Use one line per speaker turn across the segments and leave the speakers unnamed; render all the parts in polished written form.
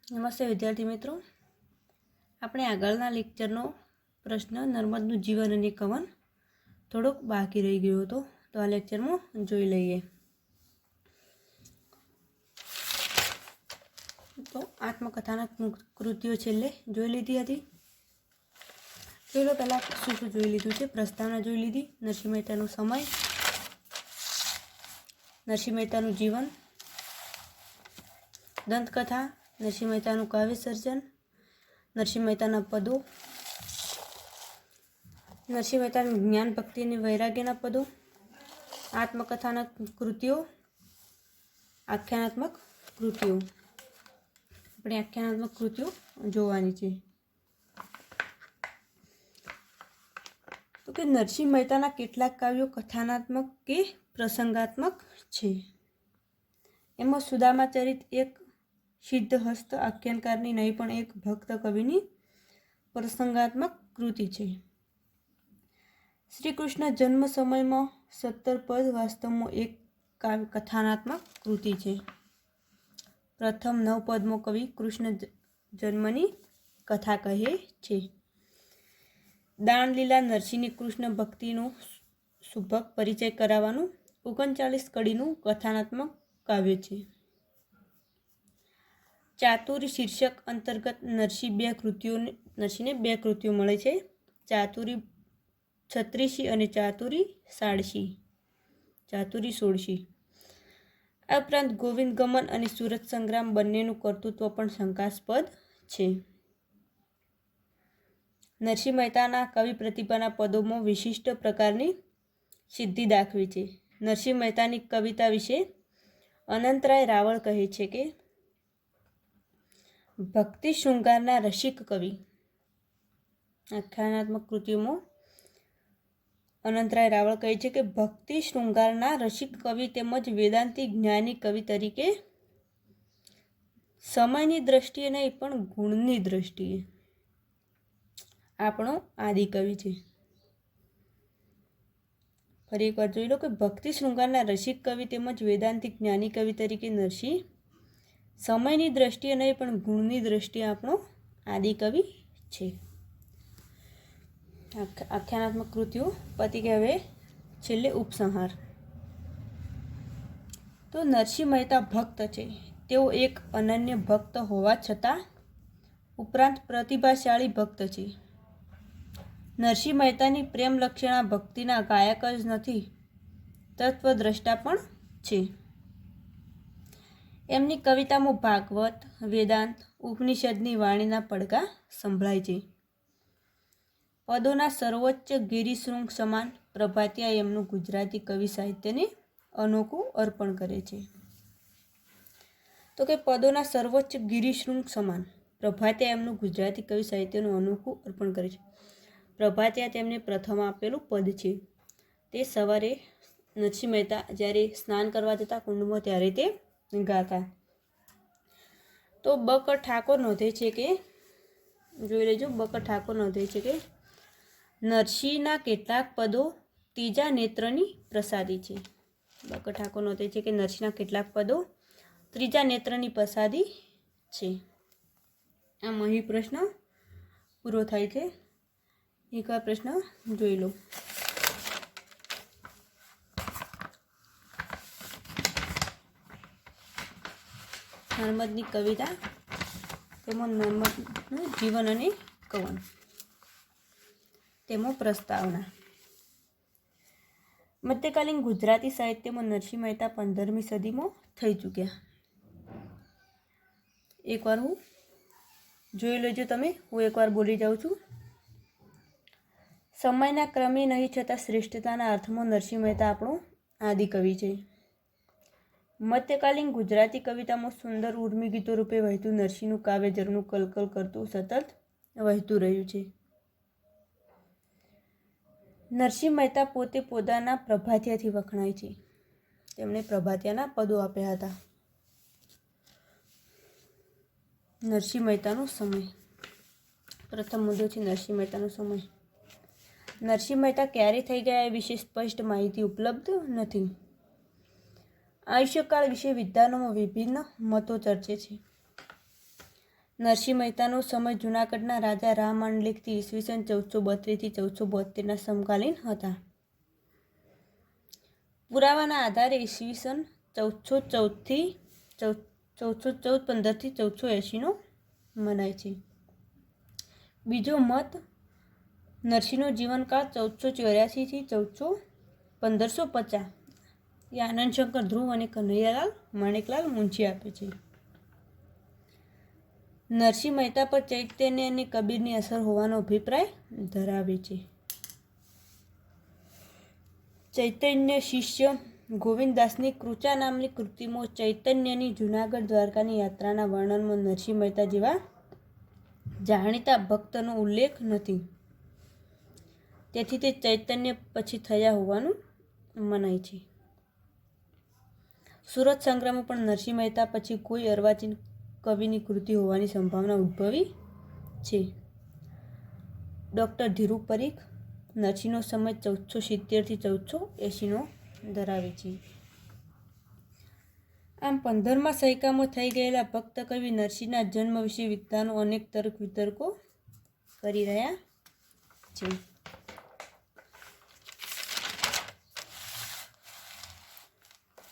નમસ્તે વિદ્યાર્થી મિત્રો, આપણે આગળના લેક્ચરનો પ્રશ્ન નર્મદનું જીવન અને કવન થોડોક બાકી રહી ગયો હતો, તો આ લેક્ચરમાં જોઈ લઈએ. તો આત્મકથાના કૃતિઓ છેલ્લે જોઈ લીધી હતી. જોઈ લો પહેલાં શું શું જોઈ લીધું છે. પ્રસ્તાવના જોઈ લીધી, નરસિંહ મહેતાનો સમય, નરસિંહ મહેતાનું જીવન, દંતકથા, નરસિંહ મહેતાનું કાવ્ય સર્જન, નરસિંહ મહેતાના પદો, નરસિંહ મહેતાનું જ્ઞાન ભક્તિ અને વૈરાગ્યના પદો, આત્મકથાના કૃતિઓ, આખ્યાનાત્મક કૃતિઓ. આપણે આખ્યાનાત્મક કૃતિઓ જોવાની છે. તો કે નરસિંહ મહેતાના કેટલાક કાવ્યો કથાનાત્મક કે પ્રસંગાત્મક છે. એમાં સુદામા ચરિત એક સિદ્ધહસ્ત આખ્યાનકારની નહીં પણ એક ભક્ત કવિની પ્રસંગાત્મક કૃતિ છે. શ્રી કૃષ્ણ જન્મ સમયમાં 17 પદ વાસ્તવમાં એક કથાનાત્મક કૃતિ છે. પ્રથમ 9 પદમાં કવિ કૃષ્ણ જન્મની કથા કહે છે. દાણલીલા નરસિંહની કૃષ્ણ ભક્તિનો સુભગ પરિચય કરાવવાનું 39 કડીનું કથાનાત્મક કાવ્ય છે. ચાતુરી શીર્ષક અંતર્ગત નરસિંહને બે કૃતિઓ મળે છે. ચાતુરી 36 અને ચાતુરી 16. આ ઉપરાંત ગોવિંદ ગમન અને સુરત સંગ્રામ બંનેનું કર્તૃત્વ પણ શંકાસ્પદ છે. નરસિંહ મહેતાના કવિ પ્રતિભાના પદોમાં વિશિષ્ટ પ્રકારની સિદ્ધિ દાખવી છે. નરસિંહ મહેતાની કવિતા વિશે અનંતરાય રાવળ કહે છે કે ભક્તિ શૃંગારના રસિક કવિ. આખ્યાનાત્મક કૃતિઓમાં અનંતરાય રાવળ કહે છે કે ભક્તિ શૃંગારના રસિક કવિ તેમજ વેદાંતી જ્ઞાની કવિ તરીકે સમયની દ્રષ્ટિએ નહીં પણ ગુણની દ્રષ્ટિએ આપણો આદિકવિ છે. ફરી એકવાર જોઈ લો કે ભક્તિ શૃંગારના રસિક કવિ તેમજ વેદાંતિક જ્ઞાની કવિ તરીકે નરસિંહ સમયની દ્રષ્ટિએ નહીં પણ ગુણની દ્રષ્ટિએ આપણો આદિકવિ છે. આખ્યાનાત્મક કૃતિઓ પતી ગયા. હવે છેલ્લે ઉપસંહાર. તો નરસિંહ મહેતા ભક્ત છે. તેઓ એક અનન્ય ભક્ત હોવા છતાં ઉપરાંત પ્રતિભાશાળી ભક્ત છે. નરસિંહ મહેતાની પ્રેમલક્ષણા ભક્તિના ગાયક જ નથી, તત્વદ્રષ્ટા પણ છે. એમની કવિતામાં ભાગવત, વેદાંત, ઉપનિષદની વાણીના પડઘા સંભળાય છે. પદોના સર્વોચ્ચ ગિરિશૃંગ સમાન પ્રભાતિયા એમનું ગુજરાતી કવિ સાહિત્યને અનોખું અર્પણ કરે છે. તો કે પદોના સર્વોચ્ચ ગિરિશૃંગ સમાન પ્રભાતિયા એમનું ગુજરાતી કવિ સાહિત્યનું અનોખું અર્પણ કરે છે. પ્રભાતિયા તેમને પ્રથમ આપેલું પદ છે. તે સવારે નરસિંહ મહેતા જ્યારે સ્નાન કરવા જતા કુંડમાં ત્યારે તે ગાતા. તો બકર ઠાકોર નોંધે છે કે જોઈ લેજો, બકર ઠાકોર નોંધે છે કે નરસિંહના કેટલાક પદો ત્રીજા નેત્રની પ્રસાદી છે. બકર ઠાકોર નોંધે છે કે નરસિંહના કેટલાક પદો ત્રીજા નેત્રની પ્રસાદી છે. આમ અહીં પ્રશ્ન પૂરો થાય છે. એકવાર પ્રશ્ન જોઈ લો. નર્મદની કવિતા તેમાં નર્મદનું જીવન અને કવન, તેમાં પ્રસ્તાવના. મધ્યકાલીન ગુજરાતી સાહિત્યમાં નરસિંહ મહેતા 15મી સદીમાં થઈ ચૂક્યા. એકવાર હું જોઈ લેજો તમે, હું એકવાર બોલી જાઉં છું. સમયના ક્રમે નહીં છતાં શ્રેષ્ઠતાના અર્થમાં નરસિંહ મહેતા આપણો આદિકવિ છે. મધ્યકાલીન ગુજરાતી કવિતામાં સુંદર ઉર્મી ગીતો રૂપે વહેતું નરસિંહનું કાવ્ય ઝરણું કલકલ કરતું સતત વહેતું રહ્યું છે. નરસિંહ મહેતા પોતે પોતાના પ્રભાતિયાથી વખણાય છે. તેમણે પ્રભાતિયાના પદો આપ્યા હતા. નરસિંહ મહેતાનો સમય. પ્રથમ મુદ્દો છે નરસિંહ મહેતાનો સમય. નરસિંહ મહેતા ક્યારે થઈ ગયા એ વિશે સ્પષ્ટ માહિતી ઉપલબ્ધ નથી. આયુષ્યકાળ વિશે વિદ્વાનોમાં વિભિન્ન મતો ચર્ચે છે. નરસિંહ મહેતાનો સમય જૂનાગઢના રાજા રામ માંડલિકથી ઈસવીસન 1432થી 1472ના સમકાલીન હતા. પુરાવાના આધારે ઈસવીસન 1414થી 1415થી 1480નો મનાય છે. બીજો મત નરસિંહનો જીવનકાળ 1484થી 1550 એ આનંદશંકર ધ્રુવ અને કનૈયાલાલ માણેકલાલ મુનશી આપે છે. નરસિંહ મહેતા પર ચૈતન્ય અને કબીરની અસર હોવાનો અભિપ્રાય ધરાવે છે. ચૈતન્ય શિષ્ય ગોવિંદદાસની કૃચા નામની કૃતિમાં ચૈતન્યની જૂનાગઢ દ્વારકાની યાત્રાના વર્ણનમાં નરસિંહ મહેતા જેવા જાણીતા ભક્તનો ઉલ્લેખ નથી. તેથી તે ચૈતન્ય પછી થયા હોવાનું મનાય છે. સુરત સંગ્રામમાં પણ નરસિંહ મહેતા પછી કોઈ અર્વાચીન કવિની કૃતિ હોવાની સંભાવના ઉદ્ભવી છે. ડૉક્ટર ધીરુ પરીખ નરસિંહનો સમય 1470થી 1480નો ધરાવે છે. આમ 15મા સૈકામાં થઈ ગયેલા ભક્ત કવિ નરસિંહના જન્મ વિશે વિદ્વાનો અનેક તર્ક વિતર્કો કરી રહ્યા છે.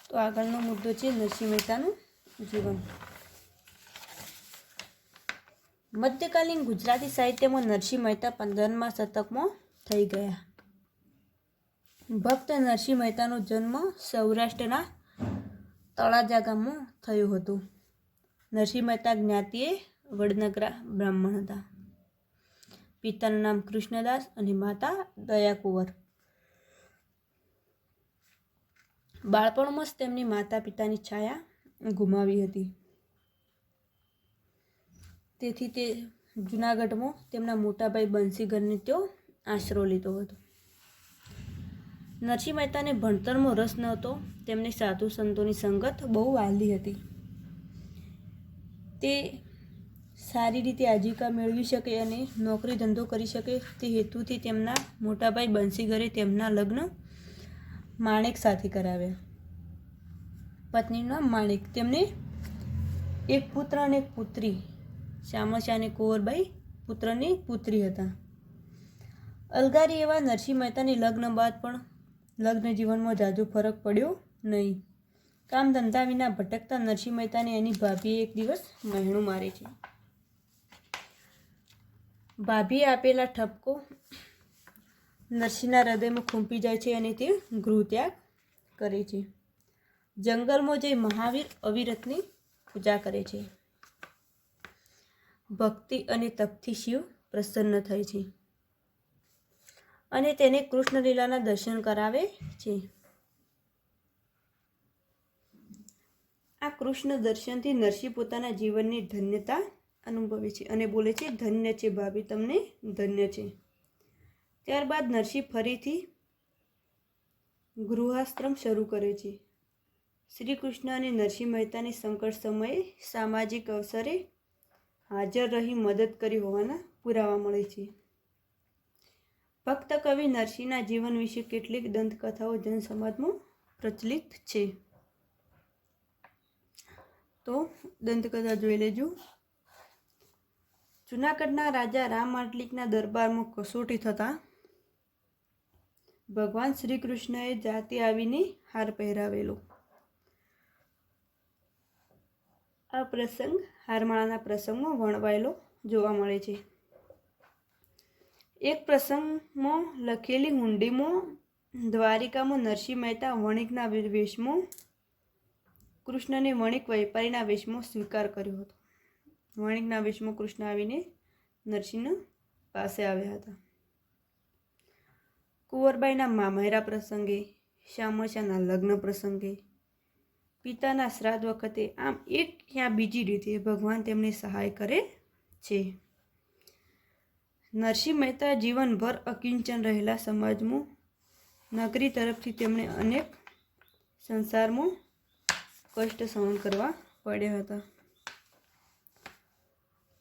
તો આગળનો મુદ્દો છે નરસિંહ મહેતાનું જીવન. મધ્યકાલીન ગુજરાતી સાહિત્યમાં નરસિંહ મહેતા 15મા શતકમાં થઈ ગયા. ભક્ત નરસિંહ મહેતાનો જન્મ સૌરાષ્ટ્રના તળાજા ગામમાં થયો હતો. નરસિંહ મહેતા જ્ઞાતિએ વડનગરા બ્રાહ્મણ હતા. પિતાનું નામ કૃષ્ણદાસ અને માતા દયાકુંવર. બાળપણમાં જ તેમની માતા પિતાની છાયા ગુમાવી હતી. તેથી તે જૂનાગઢમાં તેમના મોટાભાઈ બંસીગરને તેઓ આશરો લીધો હતો. નરસિંહ મહેતાને ભણતરમાં રસ નહોતો. તેમને સાધુ સંતોની સંગત બહુ વહાલી હતી. તે સારી રીતે આજીવિકા મેળવી શકે અને નોકરી ધંધો કરી શકે તે હેતુથી તેમના મોટાભાઈ બંસીગરે તેમના લગ્ન માણેક સાથે કરાવ્યા. પત્નીનું નામ માણેક. તેમને એક પુત્ર અને એક પુત્રી શામળશા અને કુંવરબાઈ પુત્રની પુત્રી હતા. અલગારી એવા નરસિંહ મહેતાની લગ્ન બાદ પણ લગ્ન જીવનમાં ઝાઝો ફરક પડ્યો નહીં. કામ ધંધા વિના ભટકતા નરસિંહ મહેતાને એની ભાભીએ એક દિવસ મહેણું મારે છે. ભાભીએ આપેલા ઠપકો નરસિંહના હૃદયમાં ખૂંપી જાય છે અને તે ગૃહત્યાગ કરે છે. જંગલમાં જઈ મહાવીર અવિરતની પૂજા કરે છે. ભક્તિ અને તપથી શિવ પ્રસન્ન થાય છે અને તેને કૃષ્ણલીલાના દર્શન કરાવે છે. આ કૃષ્ણ દર્શનથી નરસિંહ પોતાના જીવનની ધન્યતા અનુભવે છે અને બોલે છે, ધન્ય છે ભાભી, તમને ધન્ય છે. ત્યારબાદ નરસિંહ ફરીથી ગૃહાશ્રમ શરૂ કરે છે. શ્રી કૃષ્ણ અને નરસિંહ મહેતાની સંકટ સમયે સામાજિક અવસરે હાજર રહી મદદ કરી હોવાના પુરાવા મળે છે. ભક્ત કવિ નરસિંહના જીવન વિશે કેટલીક દંતકથાઓ જનસમાજમાં પ્રચલિત છે. તો દંતકથા જોઈ લેજો. જૂનાગઢના રાજા રામ માંડલિકના દરબારમાં કસોટી થતાં ભગવાન શ્રી કૃષ્ણએ જાતે આવીને હાર પહેરાવેલો. આ પ્રસંગ હારમાળાના પ્રસંગમાં વર્ણવાયેલો જોવા મળે છે. એક પ્રસંગમાં લખેલી હુંડીમાં દ્વારિકામાં નરસિંહ મહેતા વણિકના વેશમાં કૃષ્ણને વણિક વેપારીના વેશમાં સ્વીકાર કર્યો હતો. વણિકના વેશમાં કૃષ્ણ આવીને નરસિંહ પાસે આવ્યા હતા. કુંવરબાઈના મામેરા પ્રસંગે, શામળશાના લગ્ન પ્રસંગે, પિતાના શ્રાદ્ધ વખતે, આમ એક યા બીજી રીતે ભગવાન તેમને સહાય કરે છે. નરસિંહ મહેતા જીવનભર અકિંચન રહેલા સમાજમાં નગરી તરફથી તેમણે અનેક સંસારમાં કષ્ટ સહન કરવા પડ્યા હતા.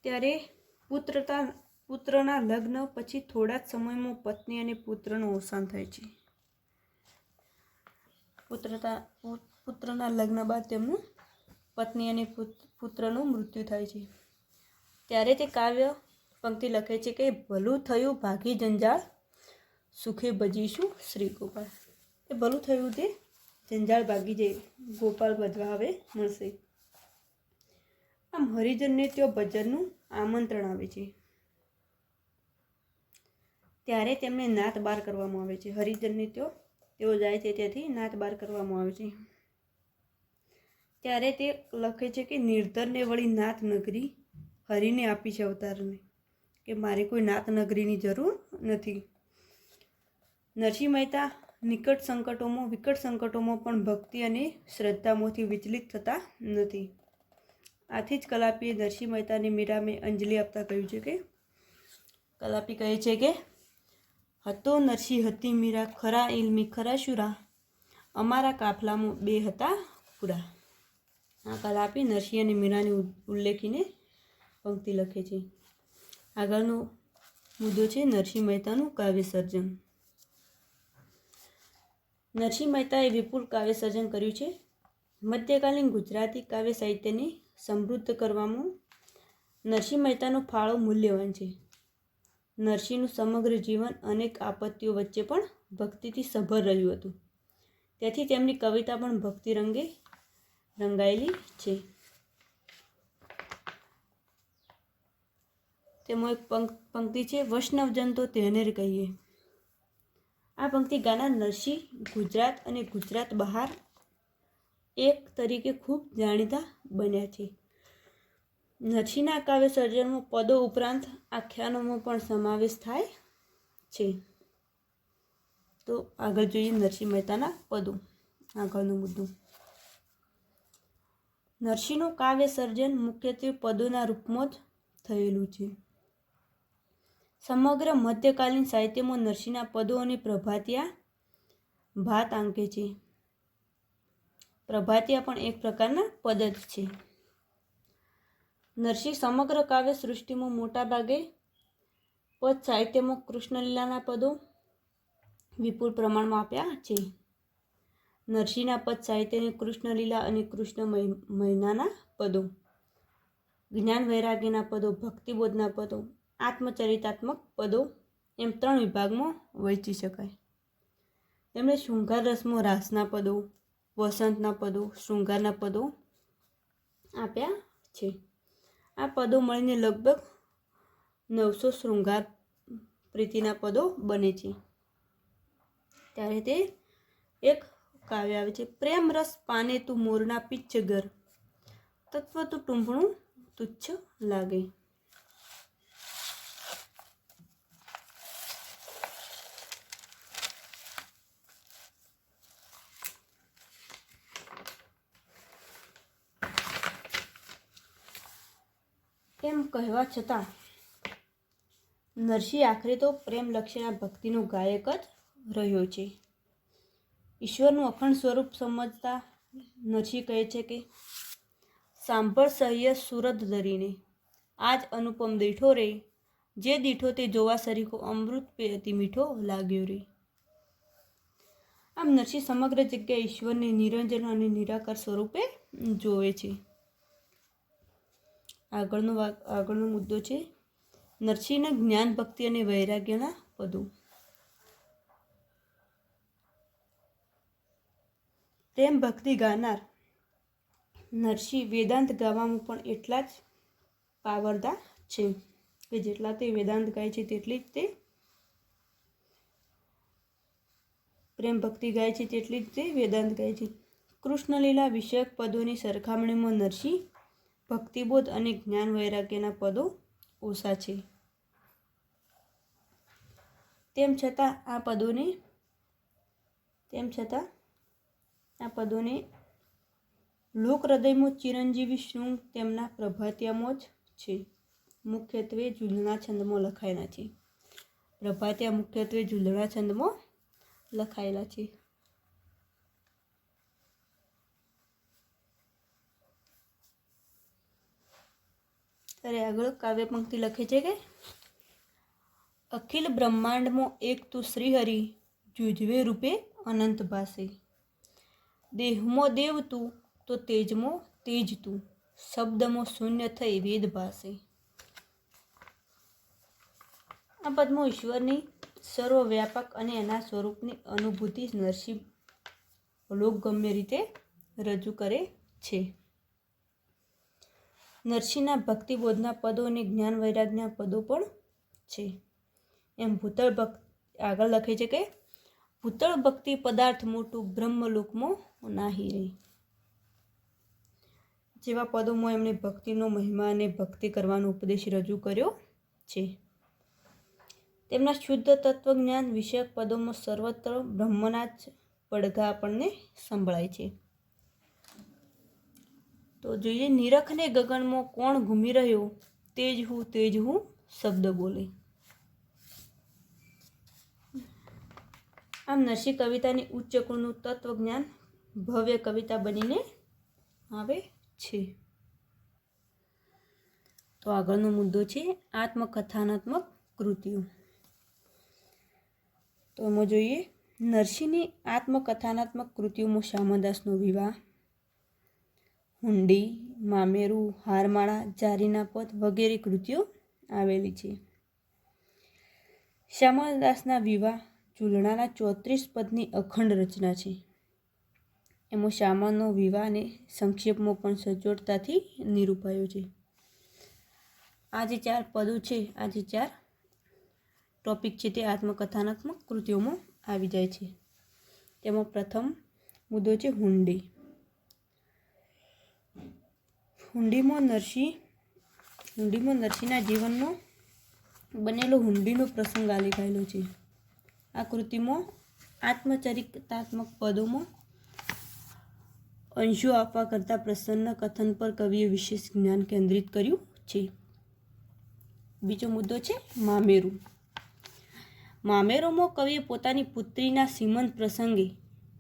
ત્યારે પુત્રના લગ્ન પછી થોડા જ સમયમાં પત્ની અને પુત્રનું અવસાન થાય છે. પુત્રના લગ્ન બાદ તેમનું પત્ની અને પુત્રનું મૃત્યુ થાય છે. ત્યારે તે કાવ્ય પંક્તિ લખે છે કે ભલું થયું ભાગી જંજાળ, સુખે ભજીશું શ્રી ગોપાળ. એ ભલું થયું તે જંજાળ ભાગી જાય, ગોપાળ બધવા હવે મળશે. આમ હરિજનને તેઓ ભજનનું આમંત્રણ આવે છે, ત્યારે તેમને નાત બાર કરવામાં આવે છે. હરિજનને તેઓ જાય છે ત્યાંથી નાત બાર કરવામાં આવે છે. ત્યારે તે લખે છે કે નિર્ધરને વળી નાત નગરી હરિને આપી છે અવતારને, કે મારે કોઈ નાત નગરીની જરૂર નથી. નરસિંહ મહેતા વિકટ સંકટોમાં પણ ભક્તિ અને શ્રદ્ધામાંથી વિચલિત થતા નથી. આથી જ કલાપીએ નરસિંહ મહેતાની મીરામે અંજલિ આપતા કહ્યું છે કે કલાપી કહે છે કે હતો નરસિંહ હતી મીરા, ખરા ઇલમી ખરા શુરા, અમારા કાફલામાં બે હતા પૂરા. આ કલાપી નરસિંહ અને મીરાને ઉલ્લેખીને પંક્તિ લખે છે. આગળનો મુદ્દો છે નરસિંહ મહેતાનું કાવ્ય સર્જન. નરસિંહ મહેતાએ વિપુલ કાવ્ય સર્જન કર્યું છે. મધ્યકાલીન ગુજરાતી કાવ્ય સાહિત્યને સમૃદ્ધ કરવામાં નરસિંહ મહેતાનો ફાળો મૂલ્યવાન છે. નરસિંહનું સમગ્ર જીવન અનેક આપત્તિઓ વચ્ચે પણ ભક્તિથી સભર રહ્યું હતું. તેથી તેમની કવિતા પણ ભક્તિ રંગે રંગાયેલી છે. તેમાં એક પંક્તિ છે વૈષ્ણવજન તો તેને કહીએ. આ પંક્તિ ગાનાર નરસિંહ ગુજરાત અને ગુજરાત બહાર એક તરીકે ખૂબ જાણીતા બન્યા છે. નરસિંહના કાવ્ય સર્જનમાં પદો ઉપરાંત આખ્યાનોનો પણ સમાવેશ થાય છે. તો આગળ જોઈએ નરસિંહ મહેતાના પદો. આગળનો મુદ્દો નરસિંહનું કાવ્ય સર્જન મુખ્યત્વે પદોના રૂપમાં જ થયેલું છે. સમગ્ર મધ્યકાલીન સાહિત્યમાં નરસિંહના પદો અને પ્રભાતિયા ભાત આંકે છે. પ્રભાતિયા પણ એક પ્રકારના પદ જ છે. નરસિંહ સમગ્ર કાવ્ય સૃષ્ટિમાં મોટાભાગે પદ સાહિત્યમાં કૃષ્ણલીલાના પદો વિપુલ પ્રમાણમાં આપ્યા છે. નરસિંહના પદ સાહિત્યને કૃષ્ણલીલા અને કૃષ્ણ મહિનાના પદો, જ્ઞાન વૈરાગ્યના પદો, ભક્તિબોધના પદો, આત્મચરિતાત્મક પદો એમ 3 વિભાગમાં વહેંચી શકાય. તેમણે શૃંગાર રસમાં રાસના પદો, વસંતના પદો, શૃંગારના પદો આપ્યા છે. આ પદો મળીને લગભગ 900 શૃંગાર પ્રીતિના પદો બને છે. ત્યારે તે એક કાવ્ય આવે છે પ્રેમ રસ પાને તું મોરના પિચ્છ ઘર, તત્વ તું ટૂંભણું તુચ્છ લાગે. એમ કહેવા છતાં નરસિંહ આખરે તો પ્રેમ લક્ષણા ભક્તિનો ગાયક જ રહ્યો છે. ઈશ્વરનું અખંડ સ્વરૂપ સમજતા નરસિંહ કહે છે કે સાંભળ સહ્ય સુરત ધરીને, આજ અનુપમ દીઠો રે, જે દીઠો તે જોવા સરીખો, અમૃત પે અતિ મીઠો લાગ્યો રે. આમ નરસિંહ સમગ્ર જગ્યાએ ઈશ્વરને નિરંજન અને નિરાકાર સ્વરૂપે જોવે છે. આગળનો મુદ્દો છે નરસિંહના જ્ઞાન ભક્તિ અને વૈરાગ્યના પદો. પ્રેમ ભક્તિ ગાનાર નરસિંહ વેદાંત ગાવામાં પણ એટલા જ પાવરદાર છે કે જેટલા તે વેદાંત ગાય છે તેટલી જ તે પ્રેમ ભક્તિ ગાય છે તેટલી જ તે વેદાંત ગાય છે. કૃષ્ણલીલા વિષયક પદોની સરખામણીમાં નરસિંહ ભક્તિબોધ અને જ્ઞાન વૈરાગ્યના પદો ઓછા છે. તેમ છતાં આ પદોને લોક હૃદયમાં ચિરંજીવી શૃંગ તેમના પ્રભાતિયામાં જ છે. મુખ્યત્વે ઝૂલણા છંદમાં લખાયેલા છે. પ્રભાતિયા મુખ્યત્વે ઝૂલણા છંદમાં લખાયેલા છે. ત્યારે આગળ કાવ્ય પંક્તિ લખે છે કે અખિલ બ્રહ્માંડમાં એક તું શ્રીહરિ, જુજવે રૂપે અનંત ભાસે, દેહમાં દેવ તું તો તેજમાં તેજ તું, શબ્દમાં શૂન્ય થઈ વેદ ભાસે. આ પદમાં ઈશ્વરની સર્વવ્યાપક અને એના સ્વરૂપની અનુભૂતિ નરસિંહ લોકગમ્ય રીતે રજૂ કરે છે. નરસિંહના ભક્તિબોધના પદો અને જ્ઞાન વૈરાગના પદો પણ છે. એમ ભૂતળ ભક્તિ આગળ લખે છે કે ભૂતળ ભક્તિ પદાર્થ મોટું બ્રહ્મલોકમાં નાહી રહી. જેવા પદોમાં એમણે ભક્તિનો મહિમા અને ભક્તિ કરવાનો ઉપદેશ રજૂ કર્યો છે. તેમના શુદ્ધ તત્વજ્ઞાન વિષયક પદોમાં સર્વત્ર બ્રહ્મના જ પડઘા આપણને સંભળાય છે. તો જોઈએ નિરખને ગગનમાં કોણ ઘૂમી રહ્યો, તેજ હું શબ્દ બોલે. આમ નરસિંહ કવિતાની ઉચ્ચ કુળનું તત્વજ્ઞાન ભવ્ય કવિતા બનીને આવે છે. તો આગળનો મુદ્દો છે આત્મકથાનાત્મક કૃતિઓ. તો એમાં જોઈએ નરસિંહની આત્મકથાનાત્મક કૃતિઓમાં શ્યામદાસનો વિવાહ, હુંડી, મામેરું, હારમાળા, જારીના પદ વગેરે કૃતિઓ આવેલી છે. શ્યામદાસના વિવાહ ઝૂલણાના 34 પદની અખંડ રચના છે. એમાં શ્યામાનો વિવાહને સંક્ષેપમાં પણ સચોટતાથી નિરૂપાયો છે. આ જે 4 પદો છે, આ જે 4 ટોપિક છે તે આત્મકથાનાત્મક કૃતિઓમાં આવી જાય છે. તેમાં પ્રથમ મુદ્દો છે હુંડી. હુંડીમાં નરસિંહના જીવનનો બનેલો હુંડીનો પ્રસંગ આલેખાયેલો છે. આ કૃતિમાં આત્મચરિતાત્મક પદોમાં અંશો આપવા કરતાં પ્રસન્ન કથન પર કવિએ વિશેષ જ્ઞાન કેન્દ્રિત કર્યું છે. બીજો મુદ્દો છે મામેરું. મામેરોમાં કવિએ પોતાની પુત્રીના સીમંત પ્રસંગે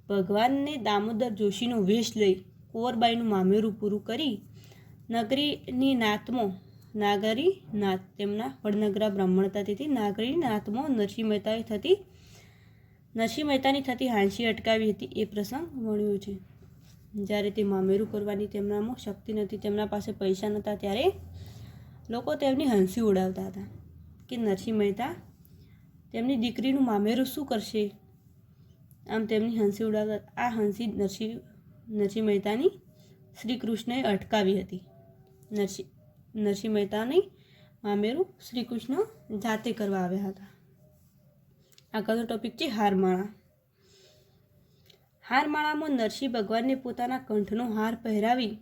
ભગવાનને દામોદર જોશીનો વેશ લઈ કુંવરબાઈનું મામેરું પૂરું કરી નાગરી નાથ તેમના વડનગરા બ્રાહ્મણતાથી નાગરી નાથમાં નરસિંહ મહેતાની થતી હાંસી અટકાવી હતી એ પ્રસંગ વર્ણ્યો છે. જ્યારે તે મામેરું કરવાની તેમનામાં શક્તિ નથી, તેમના પાસે પૈસા નહોતા, ત્યારે લોકો તેમની હંસી ઉડાવતા હતા કે નરસિંહ મહેતા તેમની દીકરીનું મામેરું શું કરશે. આમ તેમની હંસી ઉડાવતા. આ હંસી નરસિંહ મહેતાની શ્રી કૃષ્ણએ અટકાવી હતી. નરસિંહ મહેતાની મામેરું શ્રી કૃષ્ણ જાતે કરવા આવ્યા હતા. આગળનો ટોપિક છે હારમાળા. હારમાળામાં નરસિંહ ભગવાનને પોતાના કંઠનો હાર પહેરાવી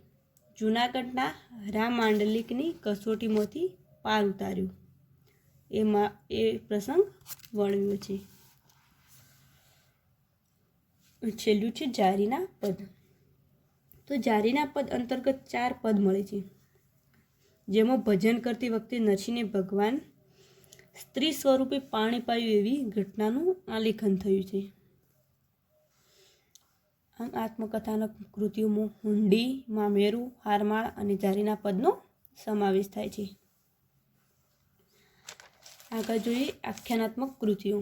જૂનાગઢના રામમાંડલિકની કસોટીમાંથી પાર ઉતાર્યો એ પ્રસંગ વર્ણવ્યો છે. છેલ્લું છે જારીના પદ. તો જારીના પદ અંતર્ગત 4 પદ મળે છે, જેમાં ભજન કરતી વખતે નરસિંહને ભગવાન સ્ત્રી સ્વરૂપે પાણી પાયું એવી ઘટનાનું આલેખન થયું છે. આમ આત્મકથાનક કૃતિઓમાં હુંડી, મામેરું, હારમાળા અને જારીના પદનો સમાવેશ થાય છે. આગળ જોઈએ આખ્યાનાત્મક કૃતિઓ.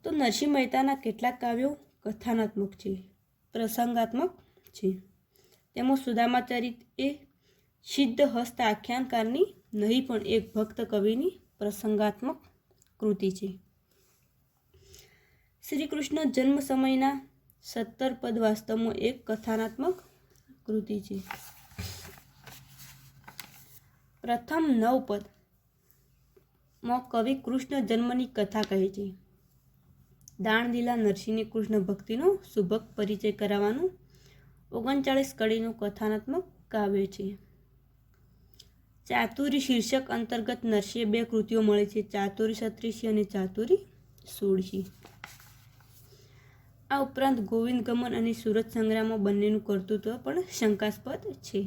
તો નરસિંહ મહેતાના કેટલાક કાવ્યો કથાનાત્મક છે, પ્રસંગાત્મક છે. તેમાં સુદામાચરિત એ સિદ્ધ હસ્ત આખ્યાનકારની નહીં પણ એક ભક્ત કવિની પ્રસંગાત્મક કૃતિ છે. શ્રી કૃષ્ણ જન્મ સમયના 17 પદ વાસ્તવમાં એક કથાનાત્મક કૃતિ છે. પ્રથમ 9 પદમાં કવિ કૃષ્ણ જન્મની કથા કહે છે. દાણદીલા નરસિંહની કૃષ્ણ ભક્તિનો સુભગ પરિચય કરાવવાનું 39 કડીનું કથાનાત્મક કાવ્ય છે. ચાતુરી શીર્ષક અંતર્ગત નરસિંહ 2 કૃતિઓ મળે છે, ચાતુરી 36 અને ચાતુરી 16. આ ઉપરાંત ગોવિંદ ગમન અને સુરત સંગ્રામમાં બંનેનું કર્તૃત્વ પણ શંકાસ્પદ છે.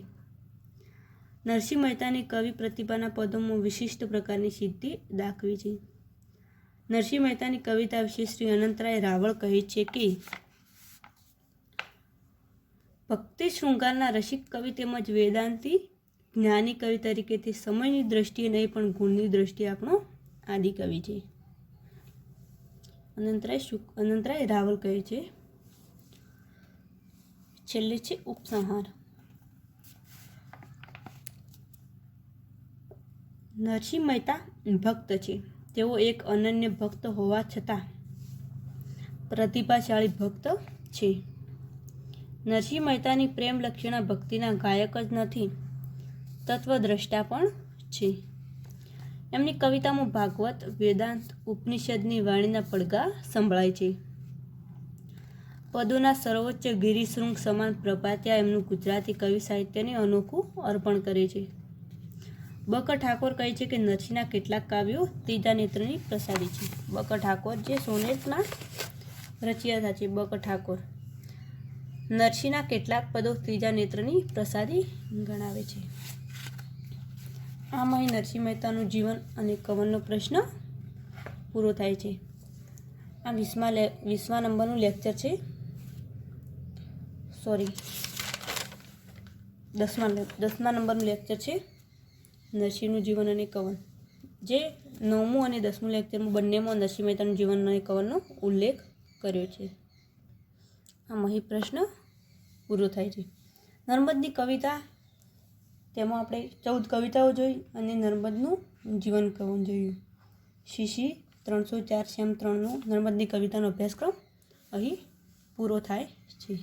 નરસિંહ મહેતાની કવિ પ્રતિભાના પદોમાં વિશિષ્ટ પ્રકારની સિદ્ધિ દાખવી છે. નરસિંહ મહેતાની કવિતા વિશે શ્રી અનંતરાય રાવળ કહે છે કે ભક્તિ શૃંગારના રસિક કવિ તેમજ વેદાંતી જ્ઞાની કવિ તરીકે તે સમયની દ્રષ્ટિએ નહીં પણ ગુણની દ્રષ્ટિએ આપણો આદિકવિ છે. અનંતરાય રાવળ કહે છે. છેલ્લે છે ઉપસંહાર. નરસિંહ મહેતા ભક્ત છે. તેઓ એક અનન્ય ભક્ત હોવા છતાં પ્રતિભાશાળી ભક્ત છે. નરસિંહ મહેતાની પ્રેમ લક્ષણા ભક્તિના ગાયક જ નથી, તત્વદ્રષ્ટા પણ છે. એમની કવિતામાં ભાગવત, વેદાંત, ઉપનિષદની વાણીના પડઘા સંભળાય છે. પદોના સર્વોચ્ચ ગિરિશૃંગ સમાન પ્રભાતિયા એમનું ગુજરાતી કવિ સાહિત્યને અનોખું અર્પણ કરે છે. બક ઠાકોર કહે છે કે નરસિંહના કેટલાક કાવ્યો ત્રીજા નેત્રની પ્રસાદી છે. બક ઠાકોર જે સોનેટના રચયિતા છે. બક ઠાકોર નરસિંહના કેટલાક પદો ત્રીજા નેત્રની પ્રસાદી ગણાવે છે. આમ અહીં નરસિંહ મહેતાનું જીવન અને કવનનો પ્રશ્ન પૂરો થાય છે. આ 20મા નંબરનું લેક્ચર છે. 10મા નંબરનું લેક્ચર છે નરસિંહનું જીવન અને કવન, જે 9મું અને 10મું લેક્ચરમાં બંનેમાં નરસિંહ મહેતાનું જીવન અને કવનનો ઉલ્લેખ કર્યો છે. આમ અહીં પ્રશ્ન પૂરો થાય છે. નર્મદની કવિતા, તેમાં આપણે 14 કવિતાઓ જોઈ અને નર્મદનું જીવન કવન જોયું. CC 304 સેમ 3નો નર્મદની કવિતાનો અભ્યાસક્રમ અહીં પૂરો થાય છે.